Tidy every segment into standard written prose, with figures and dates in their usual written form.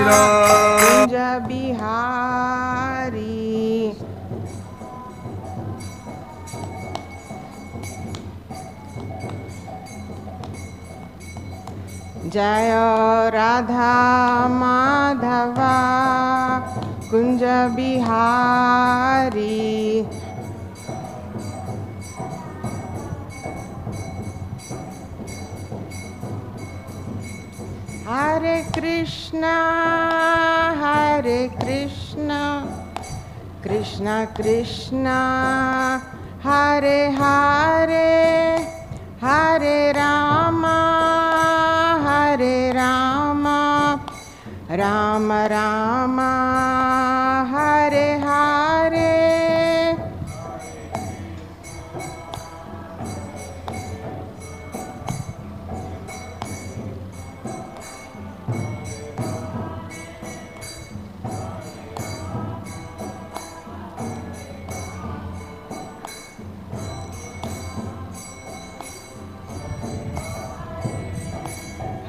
कुंज बिहारी जय राधा माधवा कुंज बिहारी हरे कृष्णा कृष्णा कृष्णा हरे हरे हरे रामा राम राम हरे हरे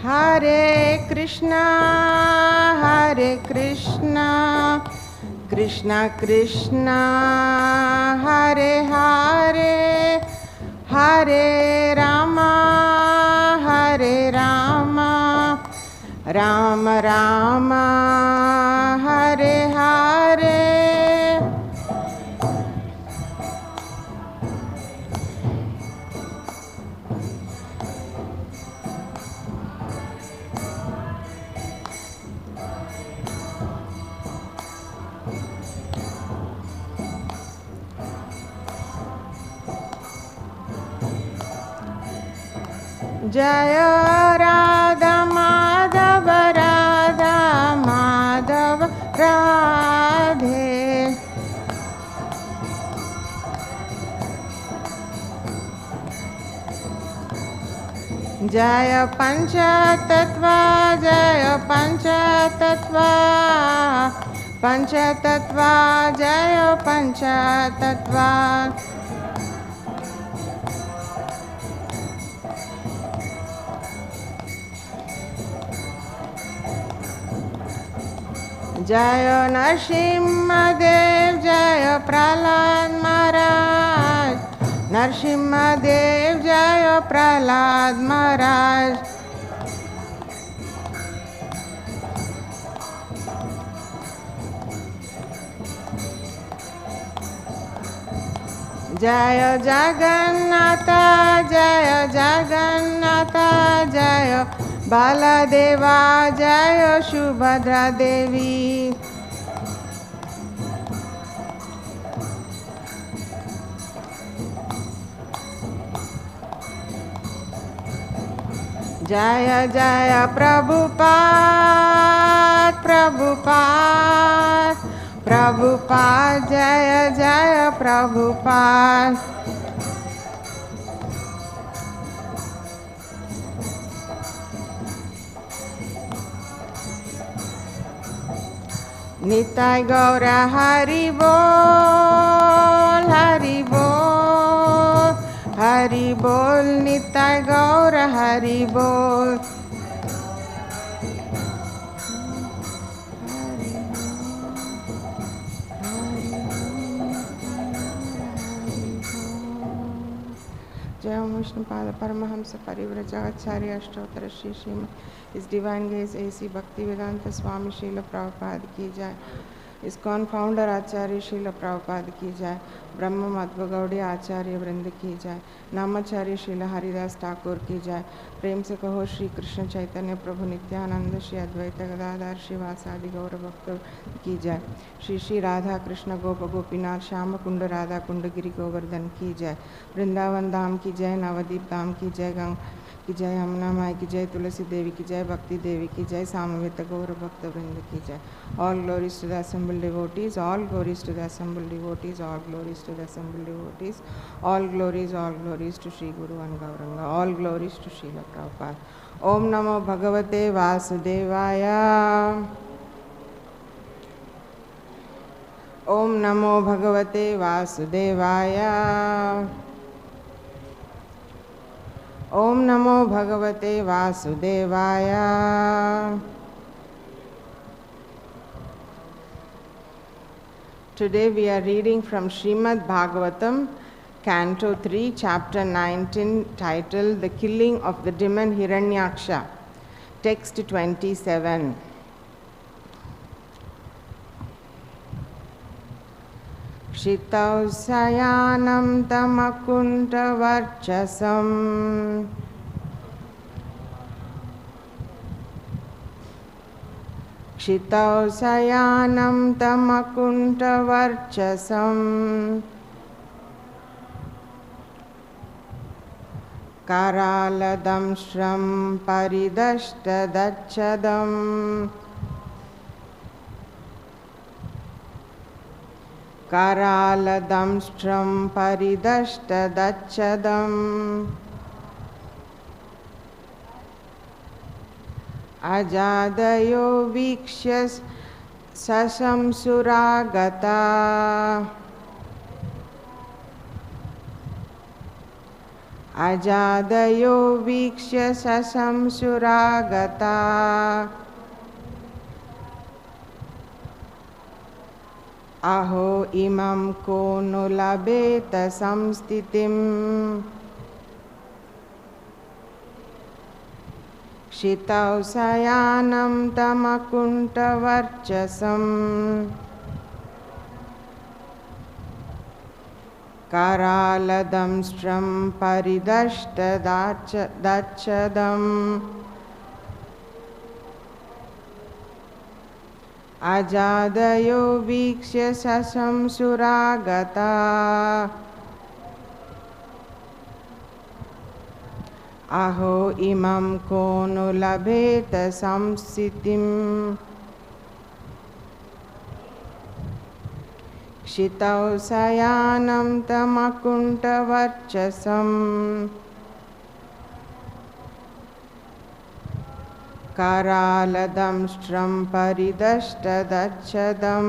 हरे कृष्णा कृष्णा कृष्णा हरे हरे हरे रामा राम राम हरे हरे जय राधा माधव राधे जय पंचतत्व जय पंचतत्व जय पंचतत्व जय नरसिंहदेव जय प्रहलाद महाराज नरसिंहदेव जय प्रहलाद महाराज जय जगन्नाथ जय बालादेवा जय सुभद्रा देवी जय जय प्रभुपाद जय जय प्रभुपाद निताय गौर हरि बोल हरि बोल निताय गौर हरि बोल जय विष्णुपाद परमहंस परिव्रजाचार्य अष्टोत्तर श्री श्रीमद इस डिवाइन गेज एसी भक्ति वेदांत स्वामी श्रील प्रभुपाद की जाय। इस्कॉन फाउंडर आचार्य श्रील प्रभुपाद की जाय। ब्रह्म मध्व गौड़ी आचार्य वृंद की जाय। नामाचार्य श्रील हरिदास ठाकुर की जाय। प्रेम से कहो श्री कृष्ण चैतन्य प्रभु नित्यानंद श्री अद्वैत गदाधर श्रीवासादि गौर भक्त की जाय। श्री श्री राधा कृष्ण गोप गोपीनाथ श्याम कुंड राधा कुंड गिरि गोवर्धन की जय। वृंदावन धाम की जय। नवदीप धाम की जय। गंग की जय। यमुना माई की जय। तुलसी देवी की जय। भक्ति देवी की जय। सामवेद गौर भक्त वृंद की जय। All glories to the assembled devotees, all glories to the assembled devotees, all glories to the assembled devotees, all glories to Sri Guru and Gauranga, all glories to Srila Prabhupada. Om Namo Bhagavate Vasudevaya. Om Namo Bhagavate Vasudevaya. Om Namo Bhagavate Vasudevaya. Today we are reading from Srimad Bhagavatam, Canto 3, Chapter 19, titled The Killing of the Demon Hiraṇyākṣa. Text 27. kṣitau śayānaṁ tam akuṇṭa-varcasaṁ kṣitau śayānaṁ tam akuṇṭa-varcasaṁ karāla-daṁṣṭraṁ paridaṣṭa-dacchadam karāla-daṁṣṭraṁ paridaṣṭa-dacchadam ajādayo vīkṣya śaśaṁsur āgatā ajādayo vīkṣya śaśaṁsur āgatā aho imaṁ ko no labheta saṁsthitim kṣitau śayānaṁ tam akuṇṭa-varcasaṁ karāla-daṁṣṭraṁ paridaṣṭa-dacchadam ajādayo vīkṣya śaśaṁsur āgatā aho imaṁ ko no labheta saṁsthitim kṣitau śayānaṁ tam akuṇṭa-varcasaṁ karāla-daṁṣṭraṁ paridaṣṭa-dacchadam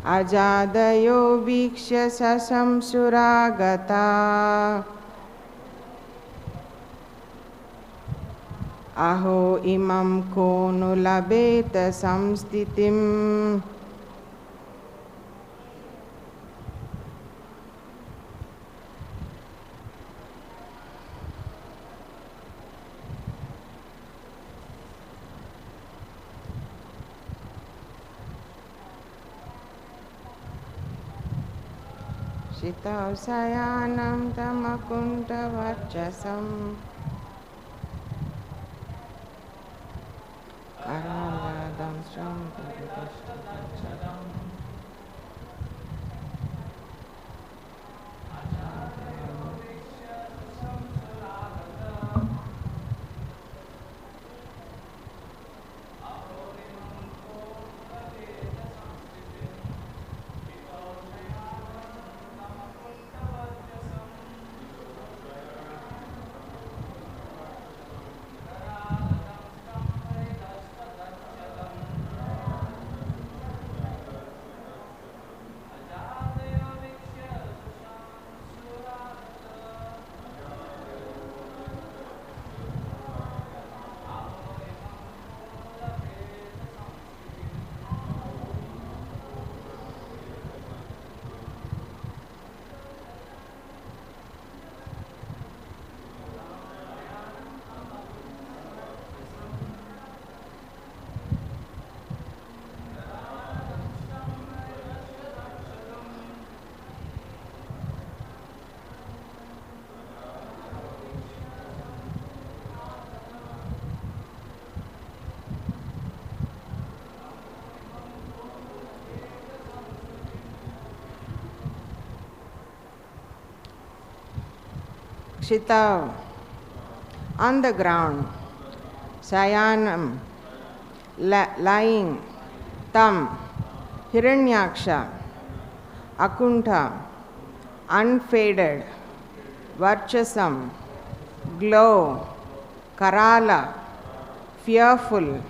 ajādayo vīkṣya śaśaṁsur āgatā aho imaṁ ko no labheta saṁsthitim kṣitau śayānaṁ tam akuṇṭa-varcasaṁ karāla-daṁṣṭraṁ paridaṣṭa-dacchadam kṣitau, on the ground, śayānam, lying, tam, Hiraṇyākṣa, akuṇṭha, unfaded, varcasam, glow, karāla, fearful,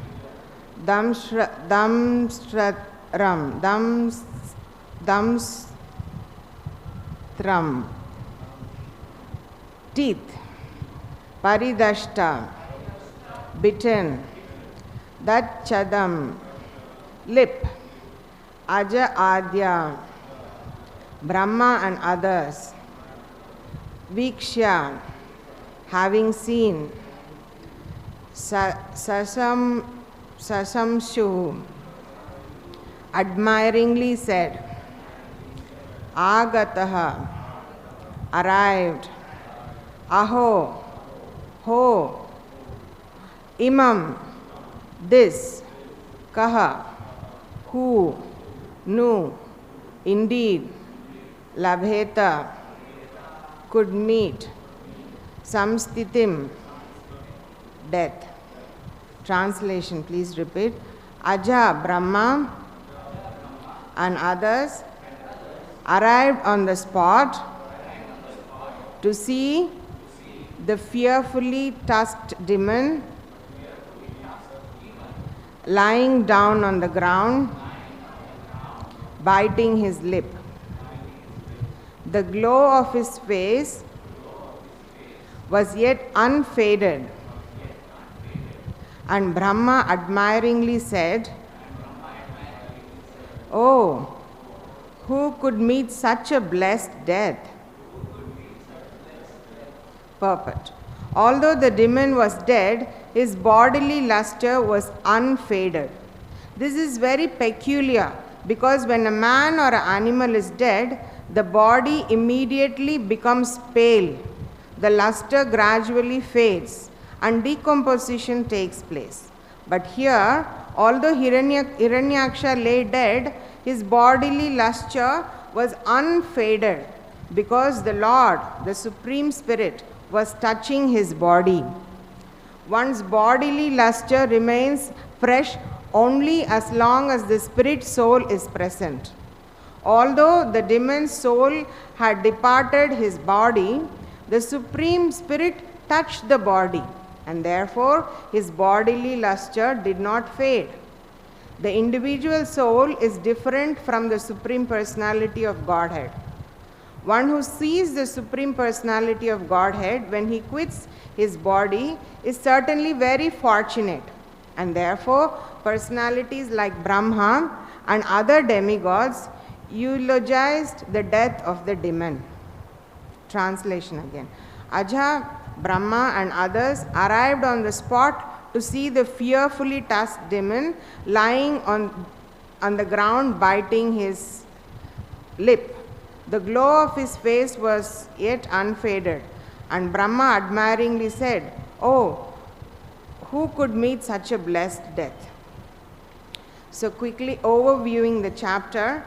daṁṣṭram, teeth, paridaṣṭa, bitten, dat-chadam, lip, aja-ādayaḥ, Brahmā and others, vīkṣya, having seen, śaśaṁsur, admiringly said, āgatā, arrived, aho, ho, imaṁ, this, kaha, who, nu, indeed, labheta, could meet, saṁsthitim, death. Translation, please repeat. Aja, Brahmā and others arrived on the spot to see the fearfully tusked demon lying down on the ground, biting his lip. The glow of his face was yet unfaded, and Brahmā admiringly said, "Oh, who could meet such a blessed death?" Purport. Although the demon was dead, his bodily luster was unfaded. This is very peculiar because when a man or an animal is dead, the body immediately becomes pale, the luster gradually fades, and decomposition takes place. But here, although Hiraṇyākṣa lay dead, his bodily luster was unfaded because the Lord, the Supreme Spirit, was touching his body. One's bodily luster remains fresh only as long as the spirit soul is present. Although the demon's soul had departed his body, the Supreme Spirit touched the body, and therefore his bodily luster did not fade. The individual soul is different from the Supreme Personality of Godhead. One who sees the Supreme Personality of Godhead when he quits his body is certainly very fortunate, and therefore personalities like Brahmā and other demigods eulogized the death of the demon. Translation again. Aja, Brahmā and others arrived on the spot to see the fearfully tusked demon lying on the ground biting his lip. The glow of his face was yet unfaded, and Brahmā admiringly said, "Oh, who could meet such a blessed death?" So quickly overviewing the chapter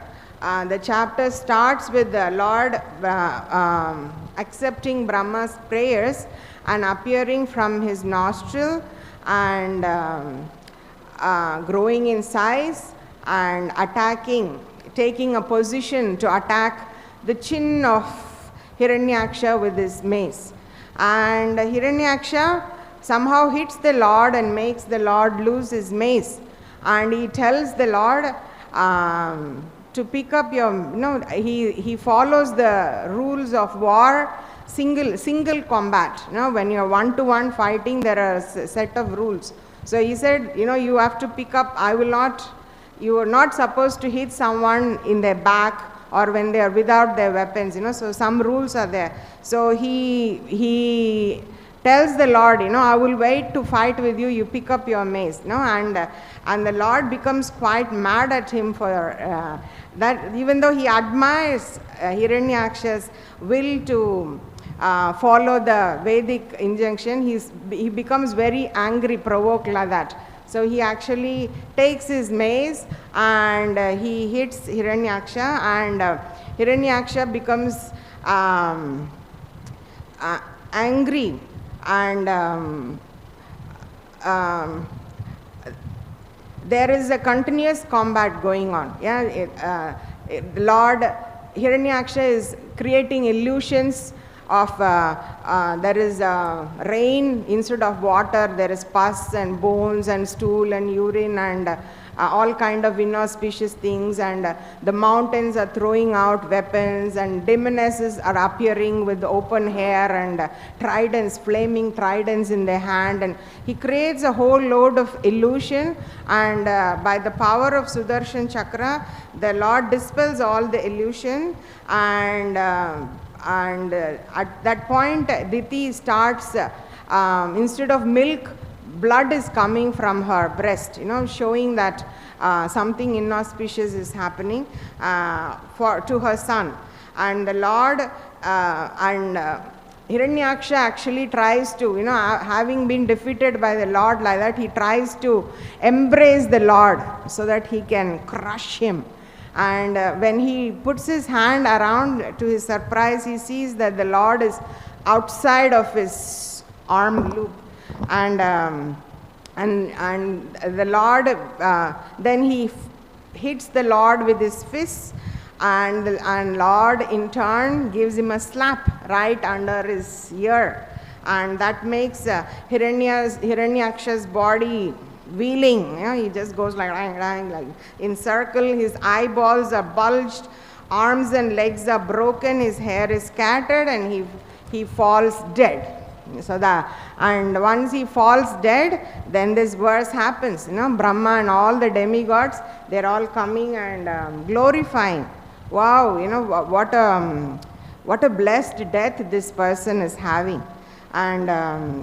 starts with the Lord accepting Brahma's prayers and appearing from his nostril and growing in size and taking a position to attack the chin of Hiraṇyākṣa with his mace. And Hiraṇyākṣa somehow hits the Lord and makes the Lord lose his mace. And he tells the Lord to pick up he follows the rules of war, single combat. When you're one-to-one fighting, there are a set of rules. So he said, you have to pick up, you are not supposed to hit someone in their back or when they are without their weapons, so some rules are there. So he tells the Lord, I will wait to fight with you, you pick up your mace, and the Lord becomes quite mad at him for that, even though he admires Hiraṇyākṣa's will to follow the Vedic injunction, he becomes very angry, provoked like that. So he actually takes his mace and he hits Hiraṇyākṣa, and Hiraṇyākṣa becomes angry, and there is a continuous combat going on. Lord Hiraṇyākṣa is creating illusions of there is rain instead of water, there is pus and bones and stool and urine all kind of inauspicious things, and the mountains are throwing out weapons, and demonesses are appearing with open hair and tridents, flaming tridents in their hand, and he creates a whole load of illusion, and by the power of Sudarshan Chakra, the Lord dispels all the illusion, and at that point Diti starts, instead of milk, blood is coming from her breast, showing that something inauspicious is happening to her son. And the Lord Hiraṇyākṣa actually tries to, having been defeated by the Lord like that, he tries to embrace the Lord so that he can crush him. And when he puts his hand around, to his surprise, he sees that the Lord is outside of his arm loop. And the Lord, then he hits the Lord with his fists, and Lord in turn gives him a slap right under his ear, and that makes Hiraṇyākṣa's body wheeling. He just goes like in circle. His eyeballs are bulged, arms and legs are broken, his hair is scattered, and he falls dead. And once he falls dead, then this verse happens. Brahmā and all the demigods, they're all coming and glorifying. Wow, what a blessed death this person is having. And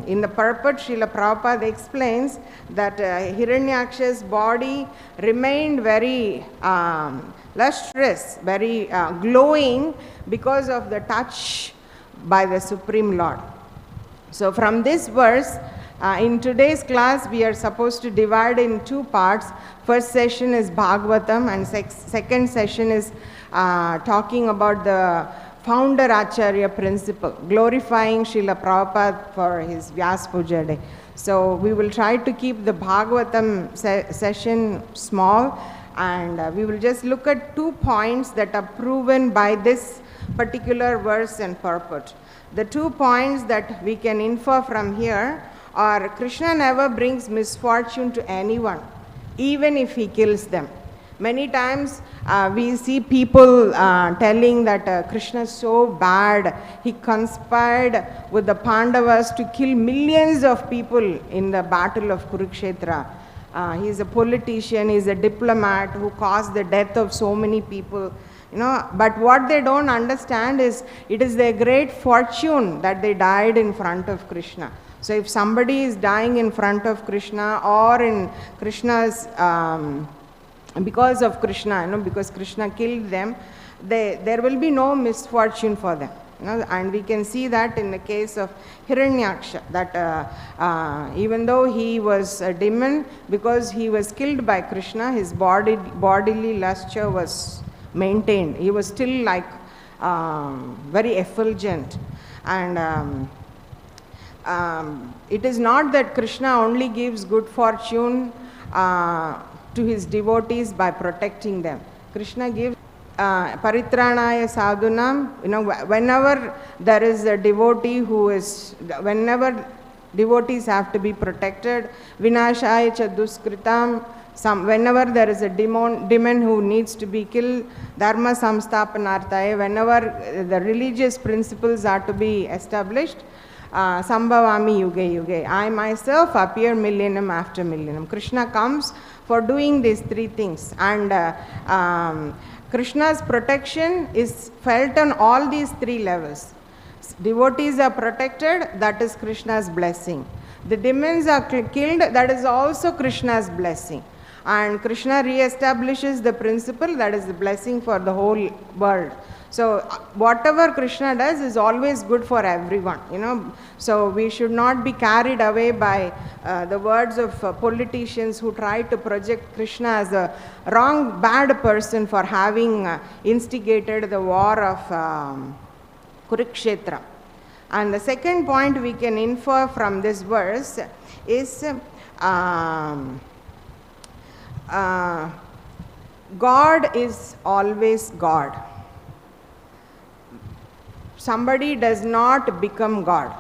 in the purport, Srila Prabhupada explains that Hiraṇyākṣa's body remained very lustrous, very glowing, because of the touch by the Supreme Lord. So from this verse, in today's class, we are supposed to divide in two parts. First session is Bhagavatam, and second session is talking about the founder Acharya principle, glorifying Srila Prabhupada for his Vyas Puja day. So we will try to keep the Bhagavatam session small, and we will just look at 2 points that are proven by this particular verse and purport. The 2 points that we can infer from here are: Krishna never brings misfortune to anyone, even if he kills them. Many times we see people telling that Krishna is so bad, he conspired with the Pandavas to kill millions of people in the battle of Kurukshetra. He is a politician, he is a diplomat who caused the death of so many people. But what they don't understand is it is their great fortune that they died in front of Krishna. So if somebody is dying in front of Krishna, or in Krishna's, because of Krishna, because Krishna killed them, there will be no misfortune for them. And we can see that in the case of Hiraṇyākṣa, that even though he was a demon, because he was killed by Krishna, his bodily lustre was maintained. He was still like very effulgent. And it is not that Krishna only gives good fortune to his devotees by protecting them. Krishna gives paritranaya sadhunam. Whenever there is a devotee whenever devotees have to be protected, vinashaya cha duskritam. Whenever there is a demon who needs to be killed, dharma samsthapanarthaye, whenever the religious principles are to be established, sambhavami yuge yuge, I myself appear millennium after millennium. Krishna comes for doing these 3 things, and Krishna's protection is felt on all these 3 levels. Devotees are protected, that is Krishna's blessing. The demons are killed, that is also Krishna's blessing. And Krishna re-establishes the principle, that is the blessing for the whole world. So whatever Krishna does is always good for everyone, So we should not be carried away by the words of politicians who try to project Krishna as a wrong, bad person for having instigated the war of Kurukshetra. And the second point we can infer from this verse is God is always God. Somebody does not become God.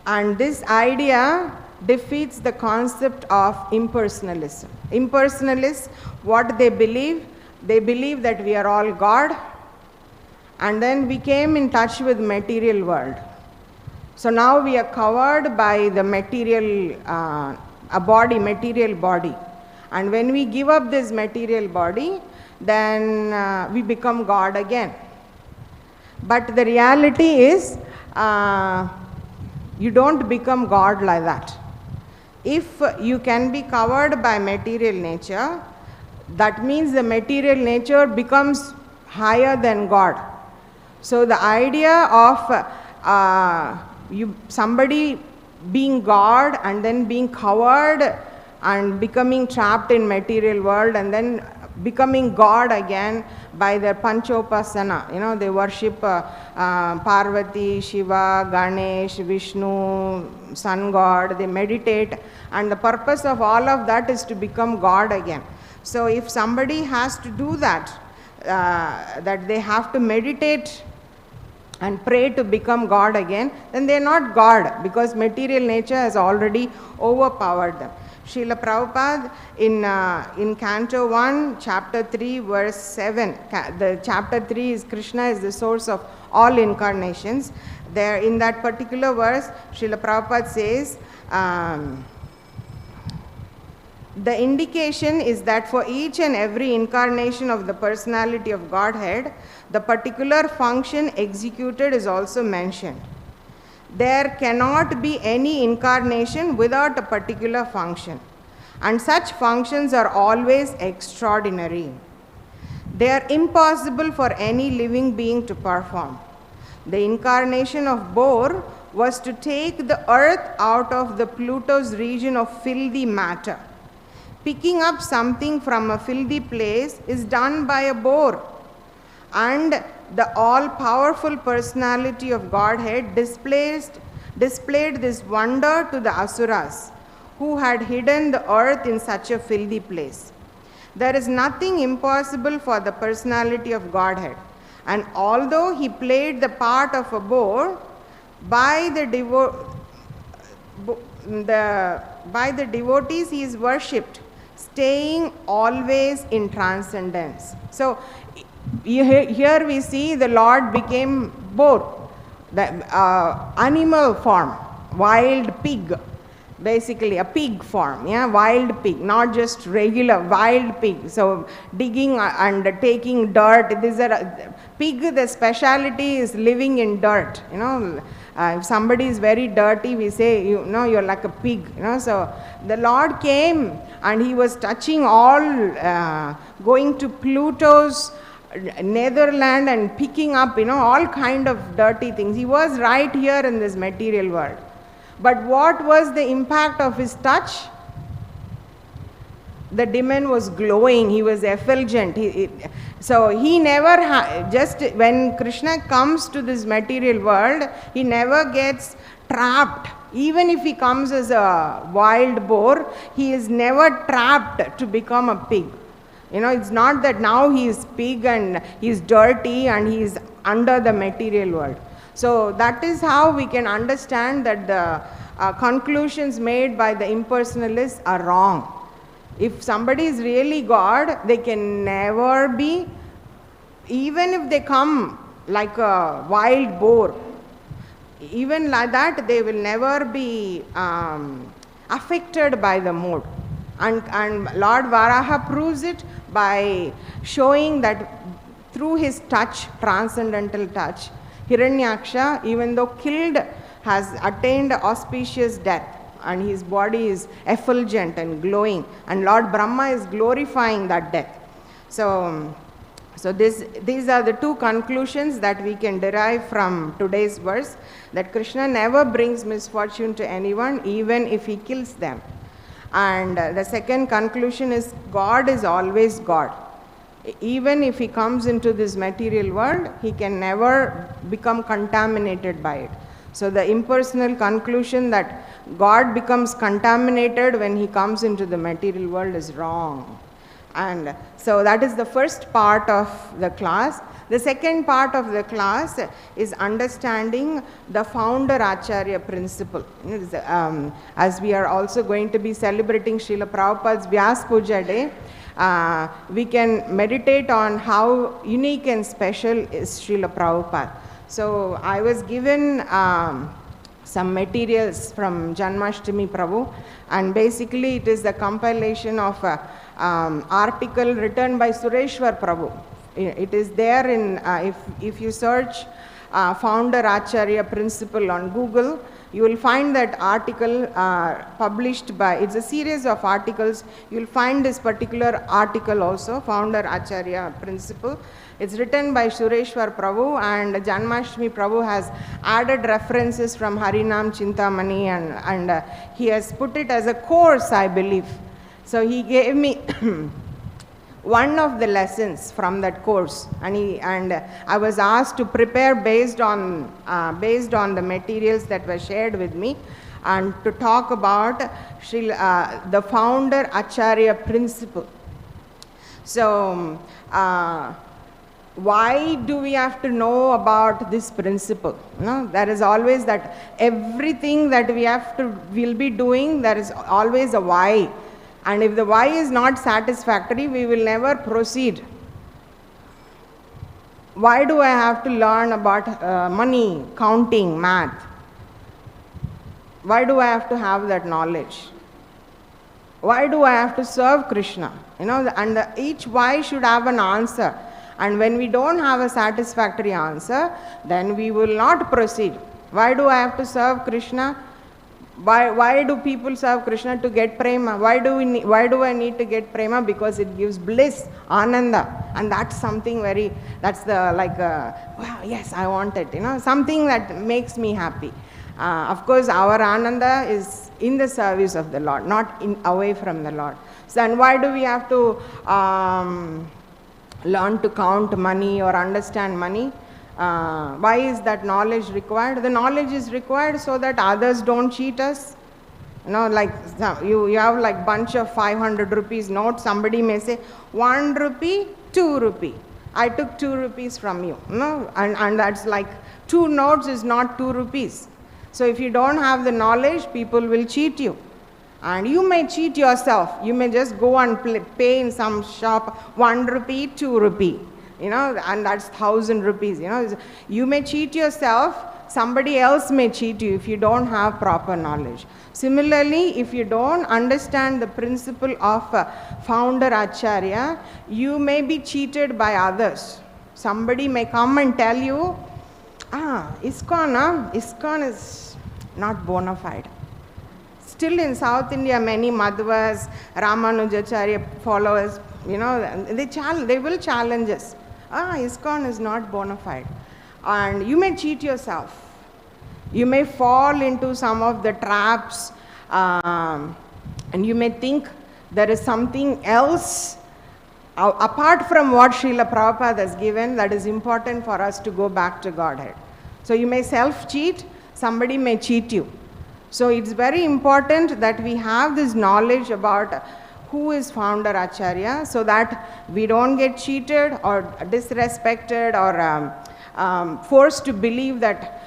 And this idea defeats the concept of impersonalism. Impersonalists, what they believe that we are all God, and then we came in touch with material world. So now we are covered by the material, material body. And when we give up this material body, then we become God again. But the reality is, you don't become God like that. If you can be covered by material nature, that means the material nature becomes higher than God. So the idea of somebody being God and then being covered and becoming trapped in material world and then becoming God again by their panchopasana. They worship Parvati, Shiva, Ganesh, Vishnu, Sun God. They meditate, and the purpose of all of that is to become God again. So if somebody has to do that, that they have to meditate and pray to become God again, then they are not God, because material nature has already overpowered them. Srila Prabhupada in Canto 1, Chapter 3, verse 7, the Chapter 3 is Krishna is the source of all incarnations. There in that particular verse, Srila Prabhupada says, the indication is that for each and every incarnation of the personality of Godhead, the particular function executed is also mentioned. There cannot be any incarnation without a particular function, and such functions are always extraordinary. They are impossible for any living being to perform. The incarnation of Boar was to take the earth out of the Pluto's region of filthy matter. Picking up something from a filthy place is done by a boar, and the all-powerful personality of Godhead displayed this wonder to the asuras, who had hidden the earth in such a filthy place. There is nothing impossible for the personality of Godhead, and although he played the part of a boar, by the devotees he is worshipped, staying always in transcendence. So here we see the Lord became boar, the animal form, wild pig, basically a pig form, wild pig, not just regular wild pig. So digging and taking dirt. Pig, the speciality is living in dirt. If somebody is very dirty, we say, you're like a pig. So the Lord came and he was touching all, going to Pluto's netherland and picking up, all kind of dirty things. He was right here in this material world. But what was the impact of his touch? The demon was glowing, he was effulgent. So he never, just when Krishna comes to this material world, he never gets trapped. Even if he comes as a wild boar, he is never trapped to become a pig. It's not that now he is pig and he is dirty and he is under the material world. So that is how we can understand that the conclusions made by the impersonalists are wrong. If somebody is really God, they can never be, even if they come like a wild boar, even like that, they will never be affected by the mood. And Lord Varaha proves it by showing that through his touch, transcendental touch, Hiraṇyākṣa, even though killed, has attained auspicious death, and his body is effulgent and glowing, and Lord Brahmā is glorifying that death. So these are the two conclusions that we can derive from today's verse, that Krishna never brings misfortune to anyone, even if he kills them. And the second conclusion is God is always God. Even if he comes into this material world, he can never become contaminated by it. So the impersonal conclusion that God becomes contaminated when he comes into the material world is wrong. And so that is the first part of the class. The second part of the class is understanding the founder Acharya principle. As we are also going to be celebrating Srila Prabhupada's Vyas Puja Day, we can meditate on how unique and special is Srila Prabhupada. So I was given some materials from Janmashtami Prabhu, and basically it is the compilation of article written by Sureshwar Prabhu. It is there in, if you search founder Acharya principle on Google, you will find that article published by, it's a series of articles. You will find this particular article also, founder Acharya principle. It's written by Sureshwar Prabhu, and Janmashtami Prabhu has added references from Harinam Chintamani, and he has put it as a course, I believe. So he gave me one of the lessons from that course, and I was asked to prepare based on the materials that were shared with me, and to talk about the founder Acharya principle. So why do we have to know about this principle? No, there is always that everything that we'll be doing, there is always a why. And if the why is not satisfactory, we will never proceed. Why do I have to learn about money, counting, math? Why do I have to have that knowledge? Why do I have to serve Krishna? And each why should have an answer. And when we don't have a satisfactory answer, then we will not proceed. Why do I have to serve Krishna? Why do people serve Krishna? To get prema. Why do I need to get prema? Because it gives bliss, ananda, and that's something that's the wow, yes, I want it, something that makes me happy. Of course, our ananda is in the service of the Lord, not away from the Lord. So, and why do we have to learn to count money or understand money? Why is that knowledge required? The knowledge is required so that others don't cheat us. You have like bunch of 500 rupees notes. Somebody may say 1 rupee, 2 rupee. I took 2 rupees from you. And that's like 2 notes is not 2 rupees. So if you don't have the knowledge, people will cheat you. And you may cheat yourself. You may just go and pay in some shop 1 rupee, 2 rupee. And that's 1,000 rupees. You may cheat yourself, somebody else may cheat you if you don't have proper knowledge. Similarly, if you don't understand the principle of founder Acharya, you may be cheated by others. Somebody may come and tell you, ISKCON is not bona fide. Still in South India, many Madhvas, Ramanujacharya followers, they will challenge us. ISKCON is not bona fide. And you may cheat yourself. You may fall into some of the traps, and you may think there is something else apart from what Srila Prabhupada has given that is important for us to go back to Godhead. So you may self-cheat, somebody may cheat you. So it's very important that we have this knowledge about who is founder Acharya, so that we don't get cheated or disrespected or forced to believe that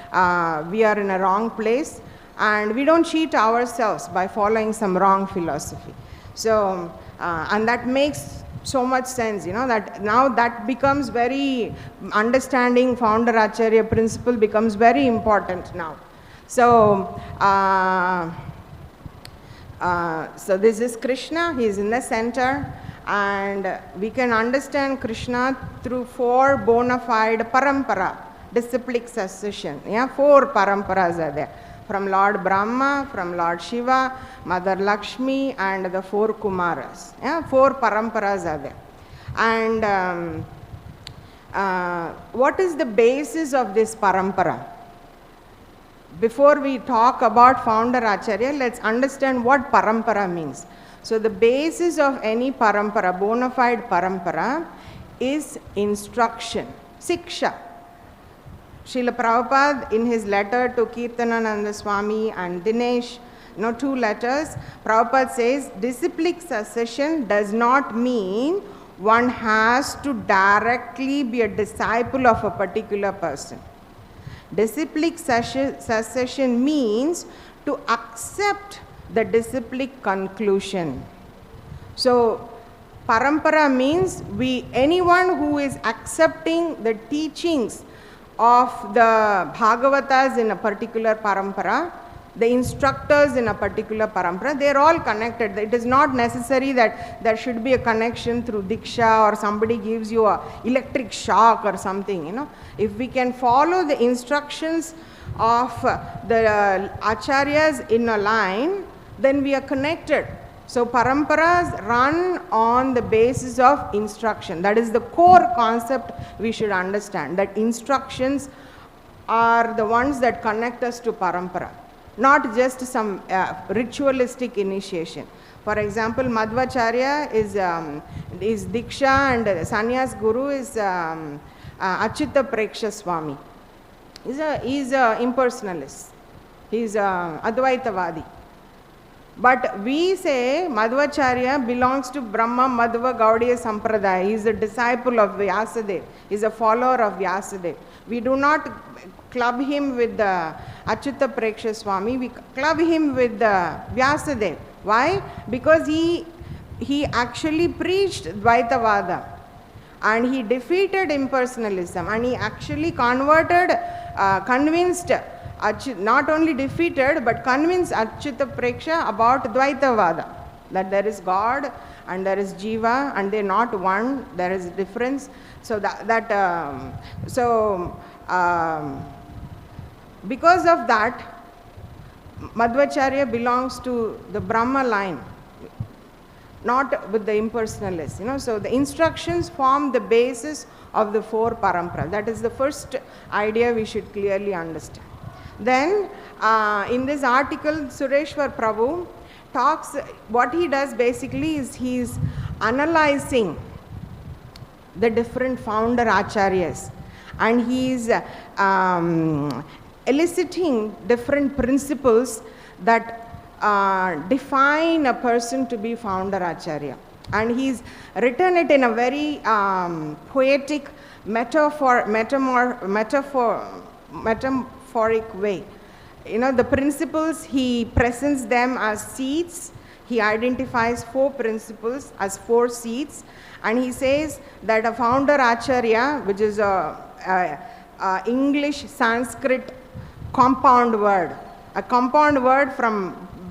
we are in a wrong place, and we don't cheat ourselves by following some wrong philosophy. So and that makes so much sense, that now that becomes very, understanding founder Acharya principle becomes very important now. So so this is Krishna, he is in the center, and we can understand Krishna through 4 bona fide parampara, disciplic succession. 4 paramparas are there. From Lord Brahma, from Lord Shiva, Mother Lakshmi, and the 4 Kumaras. 4 paramparas are there. And what is the basis of this parampara? Before we talk about founder Acharya, let's understand what parampara means. So the basis of any parampara, bona fide parampara, is instruction, siksha. Srila Prabhupada in his letter to Kirtanananda Swami and Dinesh, 2 letters. Prabhupada says disciplic succession does not mean one has to directly be a disciple of a particular person. Disciplic succession means to accept the disciplic conclusion. So parampara means anyone who is accepting the teachings of the Bhagavatas in a particular parampara, the instructors in a particular parampara, they are all connected. It is not necessary that there should be a connection through diksha or somebody gives you a electric shock or something. If we can follow the instructions of the acharyas in a line, then we are connected. So paramparas run on the basis of instruction. That is the core concept we should understand, that instructions are the ones that connect us to parampara, not just some ritualistic initiation. For example, Madhvacharya is Diksha and Sannyas Guru is Achyuta Swami. He is a impersonalist. He is Advaitavadi. But we say Madhvacharya belongs to Brahma Madhva Gaudiya Sampradaya. He is a disciple of Vyasadeva. He is a follower of Vyasadeva. We do not club him with the Achyuta Swami. We club him with the Vyasadeva. Why? Because he actually preached Dvaitavada and he defeated impersonalism and he actually convinced, not only defeated but convinced Achyuta Preksha about Dvaitavada, that there is God and there is Jiva and they are not one, there is a difference. So because of that, Madhvacharya belongs to the Brahma line, not with the impersonalists. So the instructions form the basis of the 4 parampara. That is the first idea we should clearly understand. Then in this article, Sureshwar Prabhu talks, what he does basically is he is analyzing the different founder acharyas and he is eliciting different principles that define a person to be founder acharya. And he's written it in a very poetic metaphoric way. The principles, he presents them as seeds. He identifies 4 principles as 4 seeds. And he says that a founder acharya, which is a English Sanskrit compound word, a compound word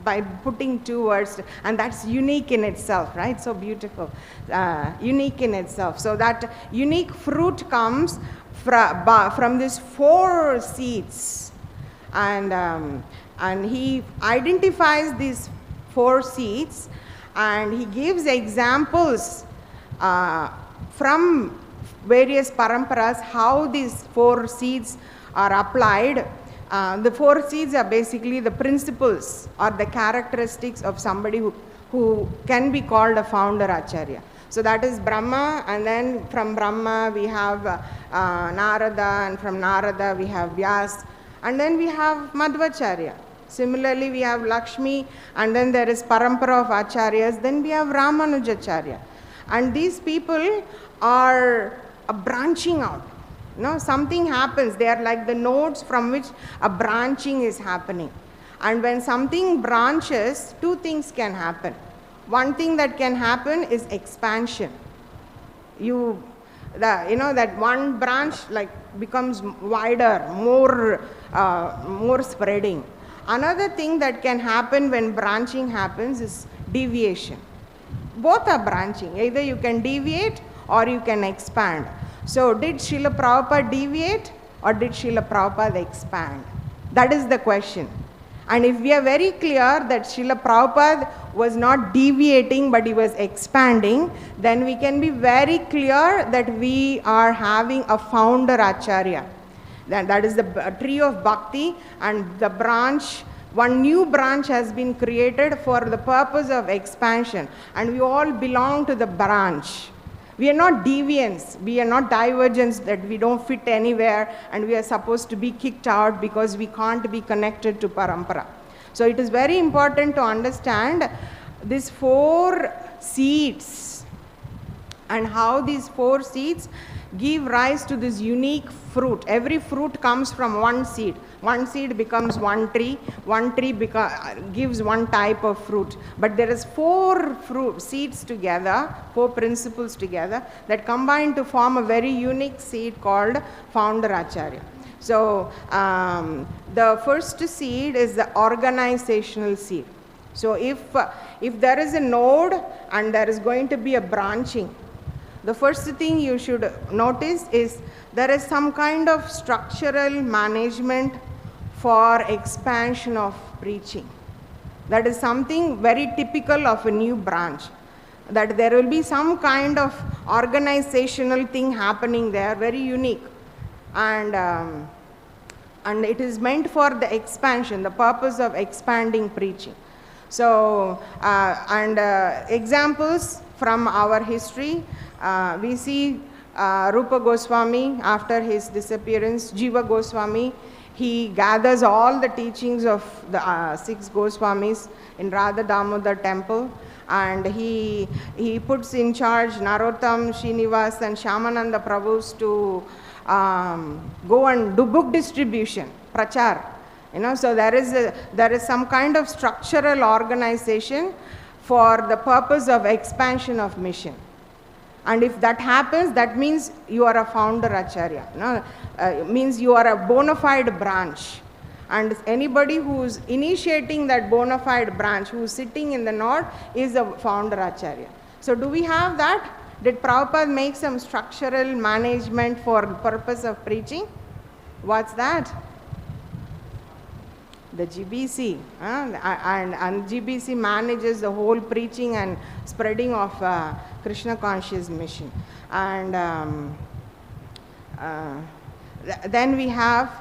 by putting 2 words, and that's unique in itself, right? So beautiful, unique in itself. So that unique fruit comes from these 4 seeds, and he identifies these 4 seeds, and he gives examples from various paramparas how these 4 seeds are applied. The 4 seeds are basically the principles or the characteristics of somebody who can be called a founder acharya. So that is Brahma, and then from Brahma we have Narada, and from Narada we have Vyas, and then we have Madhvacharya. Similarly, we have Lakshmi, and then there is parampara of acharyas, then we have Ramanujacharya. And these people are branching out. Something happens. They are like the nodes from which a branching is happening. And when something branches, 2 things can happen. One thing that can happen is expansion. That one branch becomes wider, more spreading. Another thing that can happen when branching happens is deviation. Both are branching. Either you can deviate or you can expand. So did Srila Prabhupada deviate or did Srila Prabhupada expand? That is the question. And if we are very clear that Srila Prabhupada was not deviating but he was expanding, then we can be very clear that we are having a founder acharya. That is the tree of bhakti, and the branch, one new branch has been created for the purpose of expansion, and we all belong to the branch. We are not deviants, we are not divergents that we don't fit anywhere and we are supposed to be kicked out because we can't be connected to parampara. So it is very important to understand these 4 seeds and how these 4 seeds give rise to this unique fruit. Every fruit comes from one seed. One seed becomes one tree gives one type of fruit. But there is 4 seeds together, 4 principles together that combine to form a very unique seed called founder Acharya. So the first seed is the organizational seed. So if there is a node and there is going to be a branching, the first thing you should notice is there is some kind of structural management for expansion of preaching. That is something very typical of a new branch, that there will be some kind of organizational thing happening there, very unique, and it is meant for the expansion, the purpose of expanding preaching. So examples from our history, we see Rupa Goswami, after his disappearance, Jiva Goswami, he gathers all the teachings of the 6 Goswamis in Radha Damodar temple, and he puts in charge Narottam, Srinivas and Shyamananda Prabhus to go and do book distribution, prachar. So there is some kind of structural organization for the purpose of expansion of mission. And if that happens, that means you are a founder Acharya. Means you are a bona fide branch. And anybody who is initiating that bona fide branch, who is sitting in the node, is a founder Acharya. So do we have that? Did Prabhupada make some structural management for the purpose of preaching? What's that? The GBC, and GBC manages the whole preaching and spreading of Krishna conscious mission. And then we have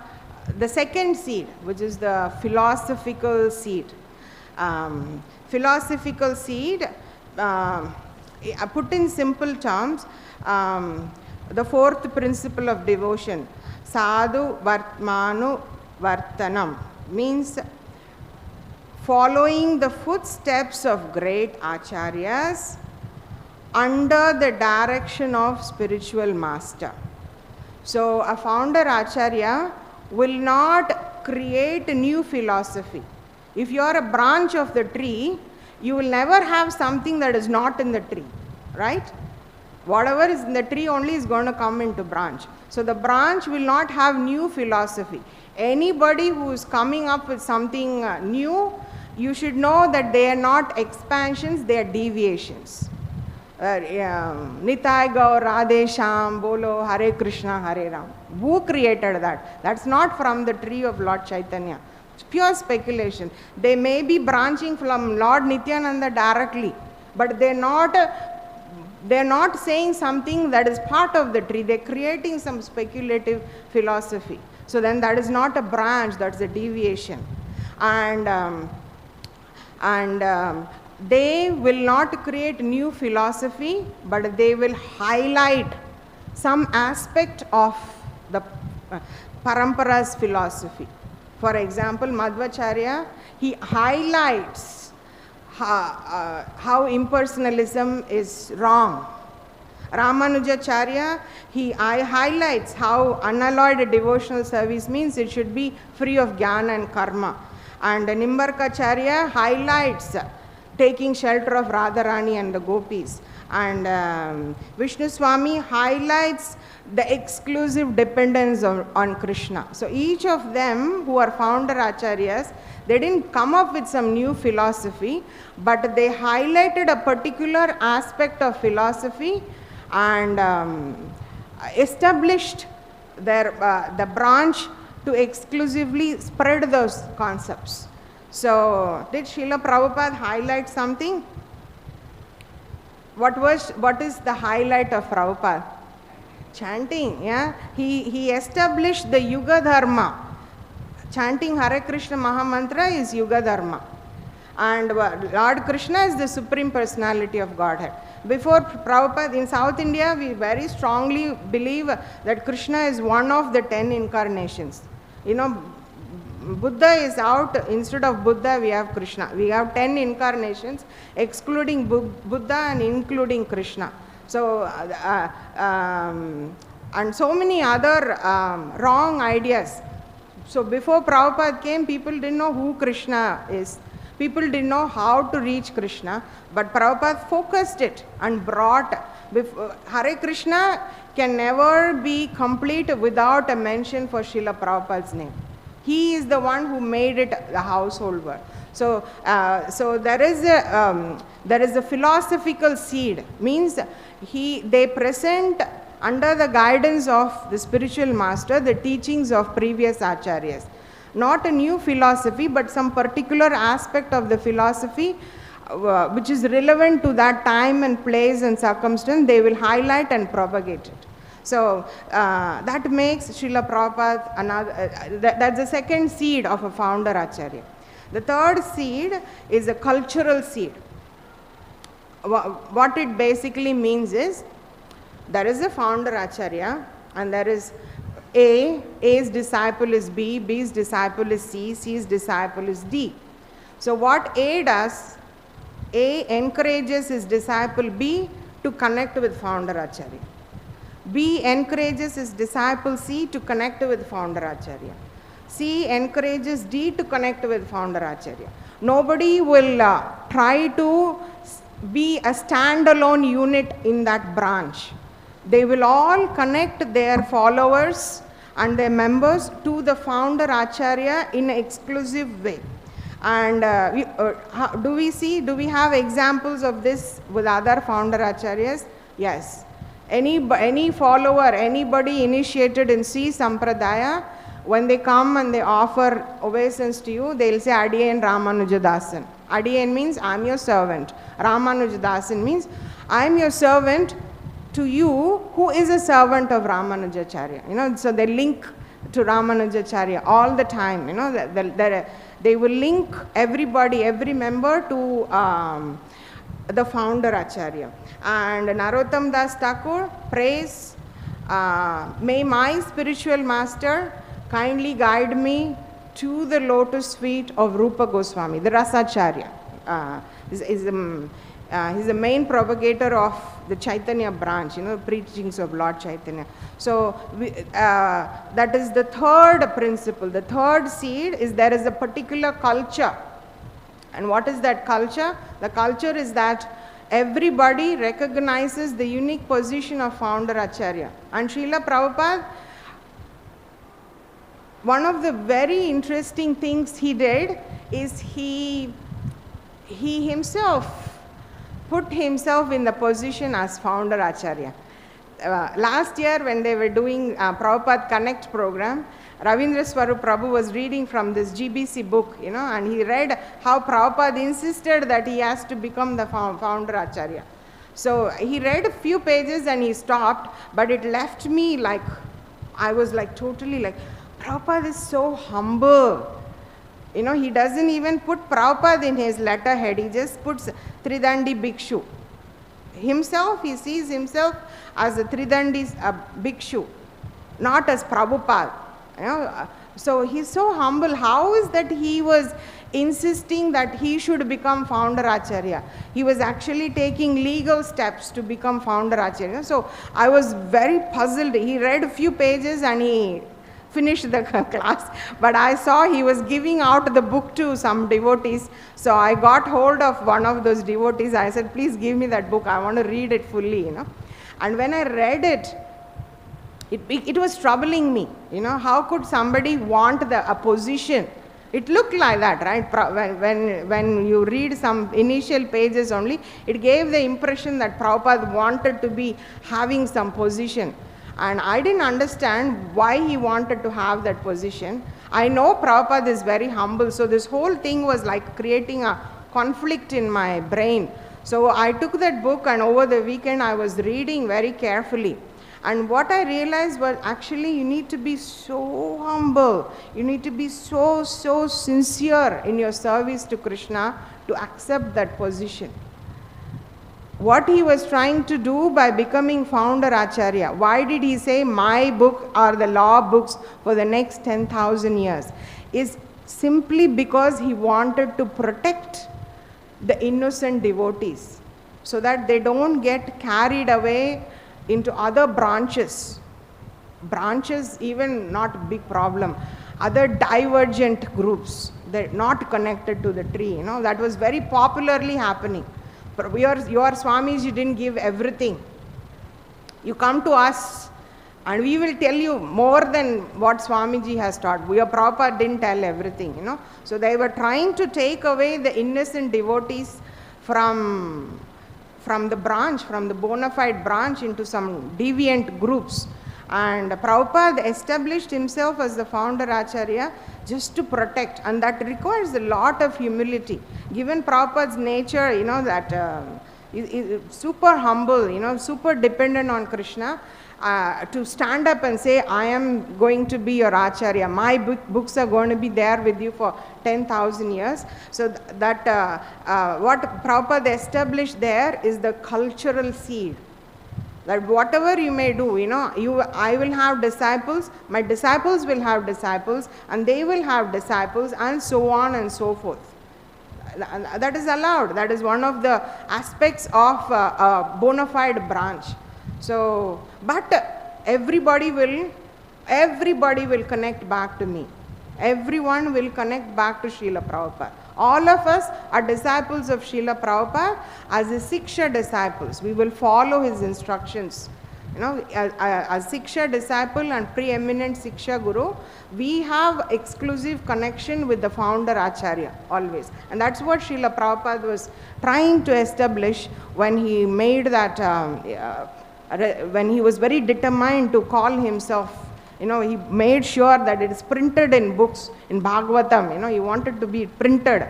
the second seed, which is the philosophical seed. Philosophical seed, put in simple terms, the 4th principle of devotion, sadhu vartmanu vartanam, means following the footsteps of great acharyas under the direction of spiritual master. So a founder acharya will not create a new philosophy. If you are a branch of the tree, you will never have something that is not in the tree, right? Whatever is in the tree only is going to come into branch. So the branch will not have new philosophy. Anybody who is coming up with something new, you should know that they are not expansions, they are deviations. Nitai Gaur Radhe Shyam Bolo Hare Krishna Hare Ram. Who created that? That's not from the tree of Lord Chaitanya. It's pure speculation. They may be branching from Lord Nityananda directly, but they're not saying something that is part of the tree. They're creating some speculative philosophy. So then that is not a branch, that's a deviation. And they will not create new philosophy, but they will highlight some aspect of the Parampara's philosophy. For example, Madhvacharya, he highlights how impersonalism is wrong. Ramanujacharya, he highlights how unalloyed devotional service means it should be free of jnana and karma. And Nimbarkacharya highlights taking shelter of Radharani and the gopis. And Vishnu Swami highlights the exclusive dependence on Krishna. So each of them who are founder acharyas, they didn't come up with some new philosophy, but they highlighted a particular aspect of philosophy and established the branch to exclusively spread those concepts. So did Srila Prabhupada highlight something? What is the highlight of Prabhupada? Chanting, yeah. He established the Yuga Dharma. Chanting Hare Krishna Mahamantra is Yuga Dharma. And Lord Krishna is the Supreme Personality of Godhead. Before Prabhupada, in South India, we very strongly believe that Krishna is one of the 10 incarnations. Buddha is out, instead of Buddha we have Krishna. We have 10 incarnations excluding Buddha and including Krishna. So, and so many other wrong ideas. So before Prabhupada came, people didn't know who Krishna is. People didn't know how to reach Krishna. But Prabhupada focused it and brought, Hare Krishna can never be complete without a mention for Srila Prabhupada's name. He is the one who made it the household word. So, so there is a philosophical seed. Means they present under the guidance of the spiritual master the teachings of previous acharyas. Not a new philosophy, but some particular aspect of the philosophy which is relevant to that time and place and circumstance, they will highlight and propagate it. So that makes Srila Prabhupada another, that's the second seed of a founder acharya. The third seed is a cultural seed. What it basically means is, there is a founder acharya and there is A's disciple is B, B's disciple is C, C's disciple is D. So what A does, A encourages his disciple B to connect with founder acharya. B encourages his disciple C to connect with founder acharya. C encourages D to connect with founder acharya. Nobody will try to be a standalone unit in that branch. They will all connect their followers and their members to the founder acharya in an exclusive way. And do we have examples of this with other founder acharyas? Yes. Any follower, anybody initiated in C Sampradaya, when they come and they offer obeisance to you, they'll say Adiyan Ramanujadasan. Adiyan means I'm your servant. Ramanujadasan means I'm your servant to you who is a servant of Ramanujacharya. You know, so they link to Ramanujacharya all the time. You know, they will link everybody, every member to the founder acharya. And Narottam Das Thakur prays, may my spiritual master kindly guide me to the lotus feet of Rupa Goswami, the Rasacharya. He's the main propagator of the Chaitanya branch, you know, preachings of Lord Chaitanya. So that is the third principle. The third seed is there is a particular culture. And what is that culture? The culture is that everybody recognizes the unique position of founder acharya. And Srila Prabhupada, one of the very interesting things he did is he himself put himself in the position as founder acharya. Last year when they were doing Prabhupada Connect program, Ravindra Swarup Prabhu was reading from this GBC book, you know, and he read how Prabhupada insisted that he has to become the founder acharya. So he read a few pages and he stopped, but it left me like, I was like totally like, Prabhupada is so humble. You know, he doesn't even put Prabhupada in his letterhead, he just puts Tridandi Bhikshu. Himself, he sees himself as a Tridandi Bhikshu, not as Prabhupada. You know, so he's so humble. How is that he was insisting that he should become founder acharya? He was actually taking legal steps to become founder acharya. So I was very puzzled. He read a few pages and he finished the class, but I saw he was giving out the book to some devotees. So I got hold of one of those devotees. I said, please give me that book. I want to read it fully, you know. And when I read it, it was troubling me. You know, how could somebody want a position? It looked like that, right? When you read some initial pages only, it gave the impression that Prabhupada wanted to be having some position. And I didn't understand why he wanted to have that position. I know Prabhupada is very humble, so this whole thing was like creating a conflict in my brain. So I took that book and over the weekend I was reading very carefully. And what I realized was actually you need to be so humble. You need to be so sincere in your service to Krishna to accept that position. What he was trying to do by becoming founder acharya, why did he say my book are the law books for the next 10,000 years? Is simply because he wanted to protect the innocent devotees so that they don't get carried away into other branches. Branches, even not big problem. Other divergent groups, they're not connected to the tree. That was very popularly happening. Your Swamiji didn't give everything. You come to us and we will tell you more than what Swamiji has taught. Your Prabhupada didn't tell everything, So they were trying to take away the innocent devotees from the branch, from the bona fide branch into some deviant groups. And Prabhupada established himself as the founder Acharya just to protect, and that requires a lot of humility. Given Prabhupada's nature, that is super humble, super dependent on Krishna, to stand up and say, I am going to be your Acharya. My books are going to be there with you for 10,000 years. So that what Prabhupada established there is the cultural seed. That whatever you may do, I will have disciples, my disciples will have disciples, and they will have disciples, and so on and so forth. That is allowed. That is one of the aspects of a bona fide branch. So, but everybody will connect back to me. Everyone will connect back to Srila Prabhupada. All of us are disciples of Srila Prabhupada as a Siksha disciples. We will follow his instructions. As Siksha disciple and preeminent Siksha Guru, we have exclusive connection with the founder Acharya always. And that's what Srila Prabhupada was trying to establish when he made that, when he was very determined to call himself. He made sure that it is printed in books, in Bhagavatam. He wanted to be printed,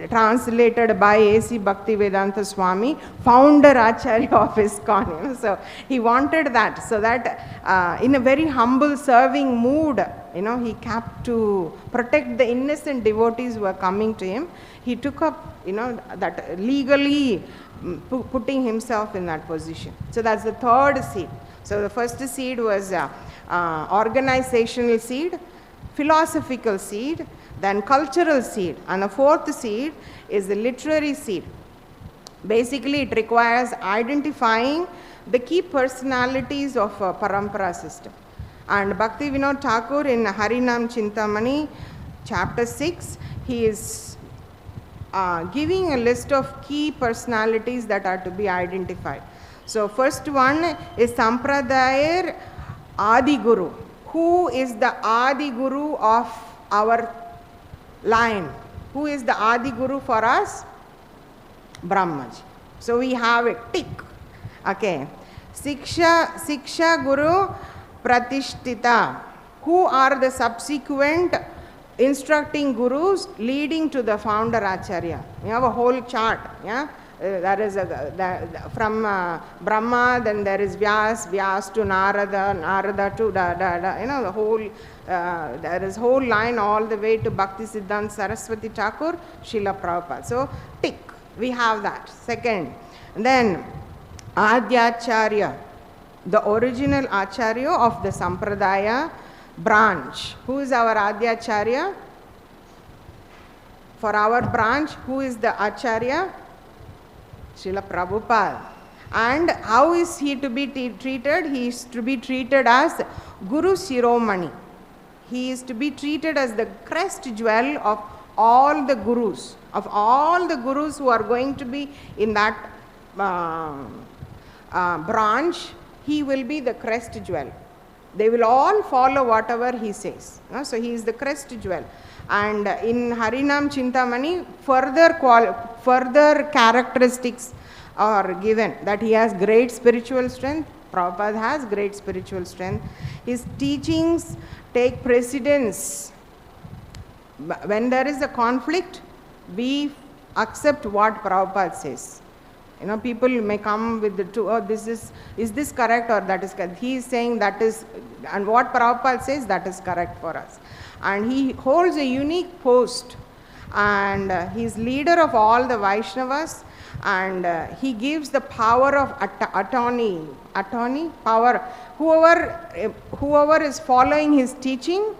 translated by A.C. Bhaktivedanta Swami, founder Acharya of ISKCON. So he wanted that, so that in a very humble serving mood, he kept to protect the innocent devotees who were coming to him. He took up, that legally putting himself in that position. So that's the third seed. So the first seed was organizational seed, philosophical seed, then cultural seed, and the fourth seed is the literary seed. Basically, it requires identifying the key personalities of a parampara system. And Bhakti Vinod Thakur in Harinam Chintamani, chapter 6, he is giving a list of key personalities that are to be identified. So first one is Sampradayar Adi Guru. Who is the Adi Guru of our line? Who is the Adi Guru for us? Brahmaji. So we have a tick. Okay. Siksha Guru Pratishtita. Who are the subsequent instructing gurus leading to the founder Acharya? We have a whole chart. Yeah. There is from Brahmā, then there is Vyas to Narada to the whole, there is whole line all the way to Bhakti Siddhanta Saraswati Thakur, Srila Prabhupada. So, tick, we have that. Second, then Adyacharya, the original Acharya of the Sampradaya branch. Who is our Adyacharya? For our branch, who is the Acharya? Srila Prabhupada. And how is he to be treated? He is to be treated as Guru Shiromani. He is to be treated as the crest jewel of all the gurus. Of all the gurus who are going to be in that branch, he will be the crest jewel. They will all follow whatever he says. So he is the crest jewel. And in Harinam Chintamani, further characteristics are given, that he has great spiritual strength. Prabhupada has great spiritual strength. His teachings take precedence. When there is a conflict, we accept what Prabhupada says. People may come with the two, is this correct or that is correct? He is saying that is, and what Prabhupada says, that is correct for us. And he holds a unique post, and he is leader of all the Vaishnavas, and he gives the power of attorney, power. Whoever is following his teaching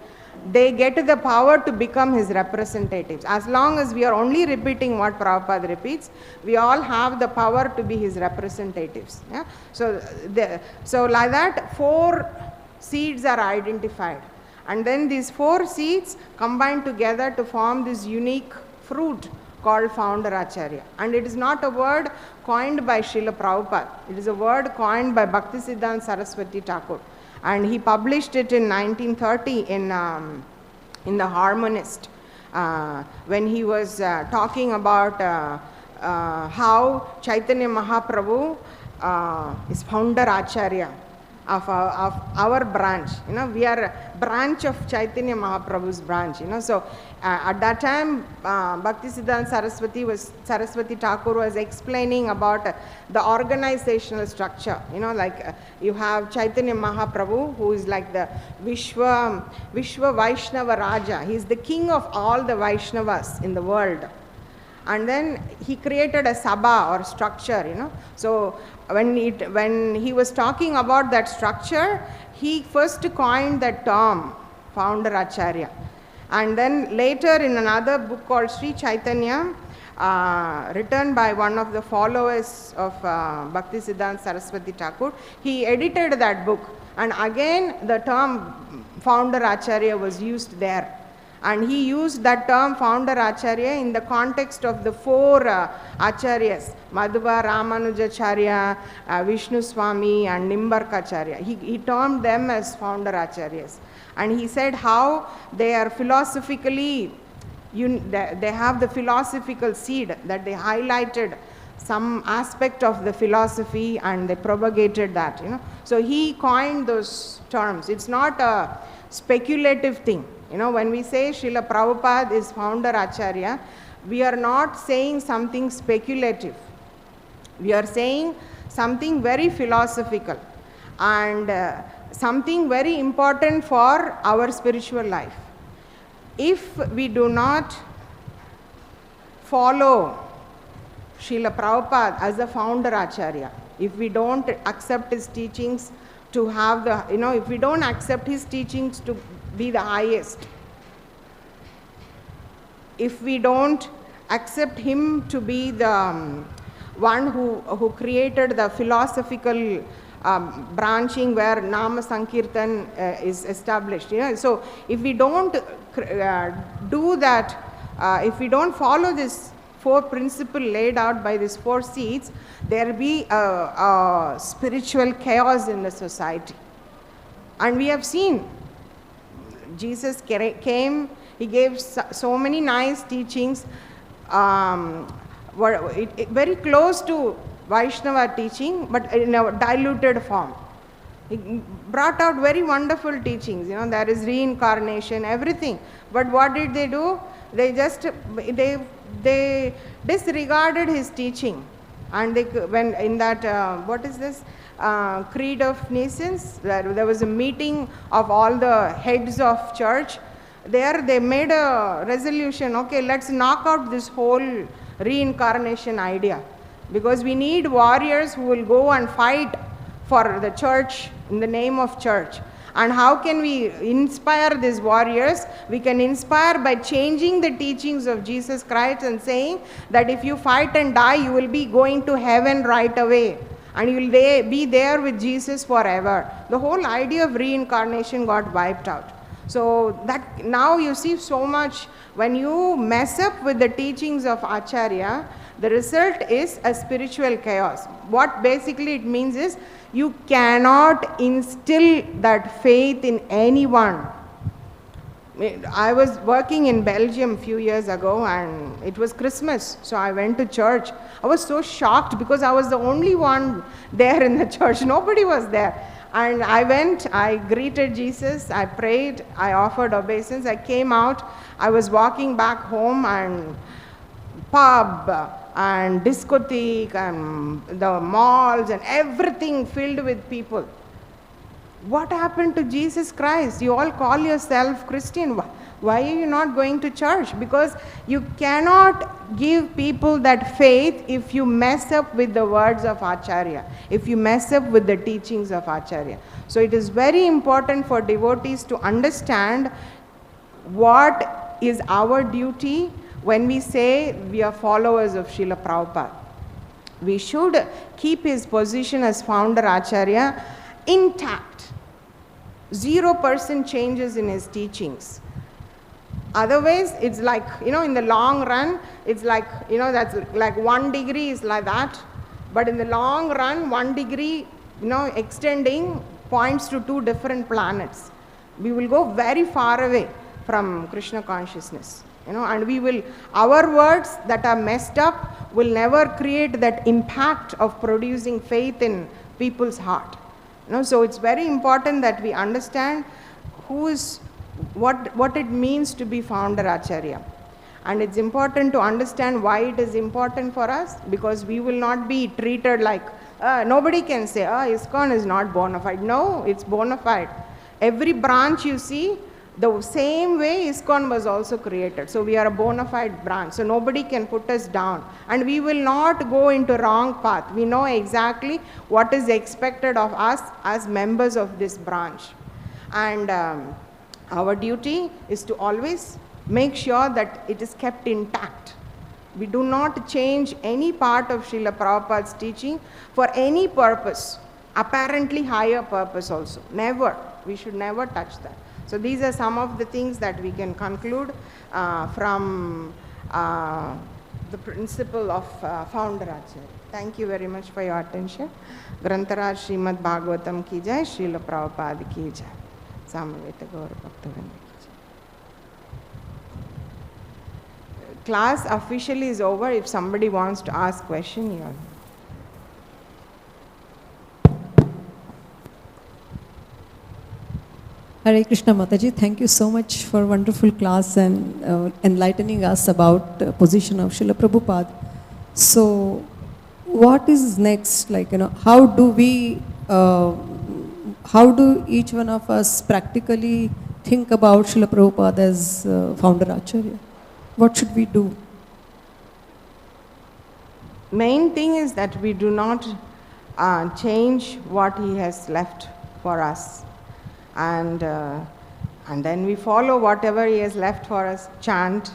they get the power to become his representatives. As long as we are only repeating what Prabhupada repeats, we all have the power to be his representatives. Yeah? So like that, 4 seeds are identified. And then these 4 seeds combine together to form this unique fruit called founder Acharya. And it is not a word coined by Srila Prabhupada. It is a word coined by Bhaktisiddhanta Saraswati Thakur. And he published it in 1930 in the Harmonist, when he was talking about how Chaitanya Mahaprabhu is founder Acharya of our branch. You know, we are a branch of Chaitanya Mahaprabhu's branch. You know, so at that time, Bhaktisiddhanta Saraswati Thakur was explaining about the organizational structure. You know, like you have Chaitanya Mahaprabhu, who is like the Vishwa Vaishnava Raja. He is the king of all the Vaishnavas in the world. And then he created a sabha or structure, you know. So when he was talking about that structure, he first coined that term, founder Acharya. And then later in another book called Sri Chaitanya, written by one of the followers of Bhaktisiddhanta Saraswati Thakur, he edited that book. And again the term founder Acharya was used there. And he used that term founder Acharya in the context of the 4 Acharyas, Madhva, Ramanujacharya, Vishnu Swami and Nimbarkacharya. He termed them as founder Acharyas. And he said how they are philosophically, they have the philosophical seed, that they highlighted some aspect of the philosophy and they propagated that. You know. So he coined those terms. It's not a speculative thing. You know, when we say Srila Prabhupada is founder Acharya, we are not saying something speculative. We are saying something very philosophical and something very important for our spiritual life. If we do not follow Srila Prabhupada as a founder Acharya, if we don't accept his teachings to have the, you know, if we don't accept his teachings to be the highest, if we don't accept him to be the one who created the philosophical branching where Nama Sankirtan is established, you know, so if we don't do that, if we don't follow this 4 principle laid out by these 4 seeds, there will be a spiritual chaos in the society. And we have seen Jesus came, he gave so many nice teachings, very close to Vaishnava teaching, but in a diluted form. He brought out very wonderful teachings, you know, there is reincarnation, everything. But what did they do? They just, they disregarded his teaching. And they, when in that, what is this? Creed of Nations, there was a meeting of all the heads of church. There they made a resolution, okay, let's knock out this whole reincarnation idea, because we need warriors who will go and fight for the church in the name of church. And how can we inspire these warriors? We can inspire by changing the teachings of Jesus Christ and saying that if you fight and die, you will be going to heaven right away. And you will be there with Jesus forever. The whole idea of reincarnation got wiped out. So that now you see so much, when you mess up with the teachings of Acharya, the result is a spiritual chaos. What basically it means is, you cannot instill that faith in anyone. I was working in Belgium a few years ago and it was Christmas, so I went to church. I was so shocked because I was the only one there in the church. Nobody was there. And I went, I greeted Jesus, I prayed, I offered obeisance, I came out, I was walking back home and pub and discotheque and the malls and everything filled with people. What happened to Jesus Christ? You all call yourself Christian. Why are you not going to church? Because you cannot give people that faith if you mess up with the words of Acharya, if you mess up with the teachings of Acharya. So it is very important for devotees to understand what is our duty when we say we are followers of Srila Prabhupada. We should keep his position as founder Acharya intact. 0% changes in his teachings. Otherwise, it's like, in the long run, it's like, that's like 1 degree is like that. But in the long run, 1 degree, extending points to 2 different planets. We will go very far away from Krishna consciousness. And our words that are messed up will never create that impact of producing faith in people's heart. So it's very important that we understand what it means to be founder Acharya. And it's important to understand why it is important for us, because we will not be treated like, nobody can say, ISKCON is not bona fide. No, it's bona fide. Every branch you see, the same way ISKCON was also created. So we are a bona fide branch. So nobody can put us down. And we will not go into wrong path. We know exactly what is expected of us as members of this branch. And our duty is to always make sure that it is kept intact. We do not change any part of Srila Prabhupada's teaching for any purpose, apparently higher purpose also. Never. We should never touch that. So these are some of the things that we can conclude from the principle of founder Acharya. Thank you very much for your attention. Grantaraj Srimad Bhagavatam ki jai, Srila Prabhupada ki jai. Samaveta Gaura Bhaktivinoda ki jai. Class officially is over. If somebody wants to ask question, you are. Hare Krishna Mataji, thank you so much for wonderful class and enlightening us about the position of Srila Prabhupada. So, what is next? Like, how do each one of us practically think about Srila Prabhupada as founder Acharya? What should we do? Main thing is that we do not change what he has left for us. And then we follow whatever he has left for us, chant,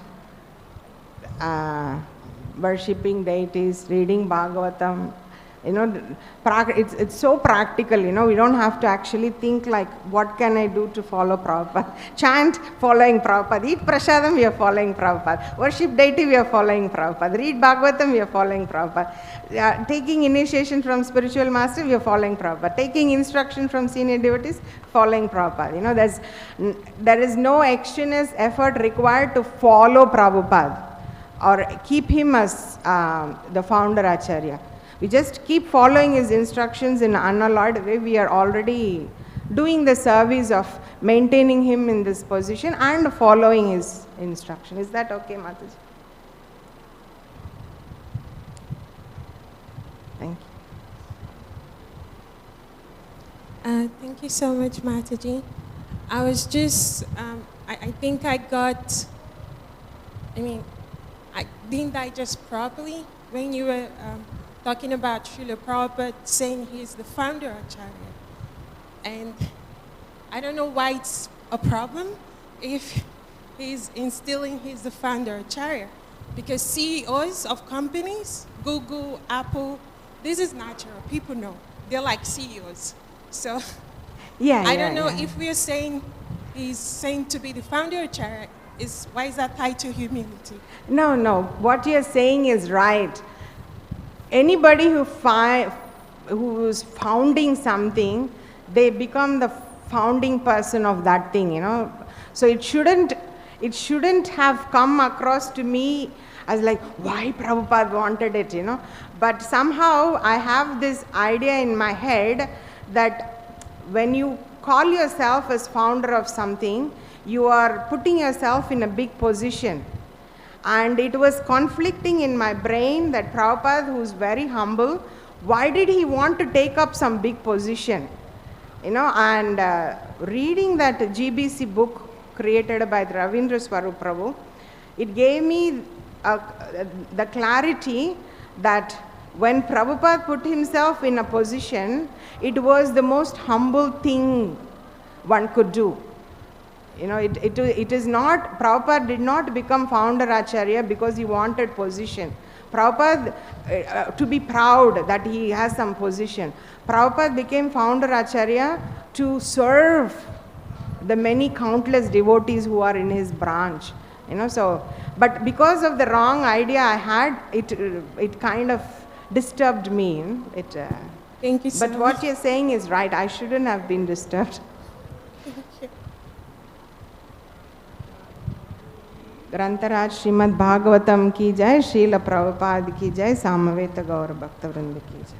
worshipping deities, reading Bhagavatam. It's so practical, we don't have to actually think like, what can I do to follow Prabhupada? Chant, following Prabhupada. Eat prasadam, we are following Prabhupada. Worship deity, we are following Prabhupada. Read Bhagavatam, we are following Prabhupada. Taking initiation from spiritual master, we are following Prabhupada. Taking instruction from senior devotees, following Prabhupada. There is no extraneous effort required to follow Prabhupada or keep him as the founder Acharya. We just keep following his instructions in an unalloyed way. We are already doing the service of maintaining him in this position and following his instruction. Is that okay, Mataji? Thank you. Thank you so much, Mataji. I was just, I think I got, I didn't digest properly when you were talking about Srila Prabhupada saying he's the founder Acharya. And I don't know why it's a problem if he's instilling he's the founder Acharya. Because CEOs of companies, Google, Apple, this is natural. People know. They're like CEOs. So I don't know if we're saying he's saying to be the founder Acharya, why is that tied to humility? No. What you're saying is right. Anybody who is founding something, they become the founding person of that thing, So it shouldn't have come across to me as like, why Prabhupada wanted it, But somehow I have this idea in my head that when you call yourself as founder of something, you are putting yourself in a big position. And it was conflicting in my brain that Prabhupada, who is very humble, why did he want to take up some big position? And reading that GBC book created by Ravindra Swarup Prabhu, it gave me the clarity that when Prabhupada put himself in a position, it was the most humble thing one could do. You know, it is not, Prabhupada did not become founder Acharya because he wanted position. Prabhupada, to be proud that he has some position. Prabhupada became founder Acharya to serve the many countless devotees who are in his branch. You know, so, but because of the wrong idea I had, it kind of disturbed me. Thank you so But much. what you're saying is right. I shouldn't have been disturbed. ग्रंथराज श्रीमद् भागवतम की जय, श्रील प्रभुपाद की जय, सामवेद गौर भक्त वृंद की जय.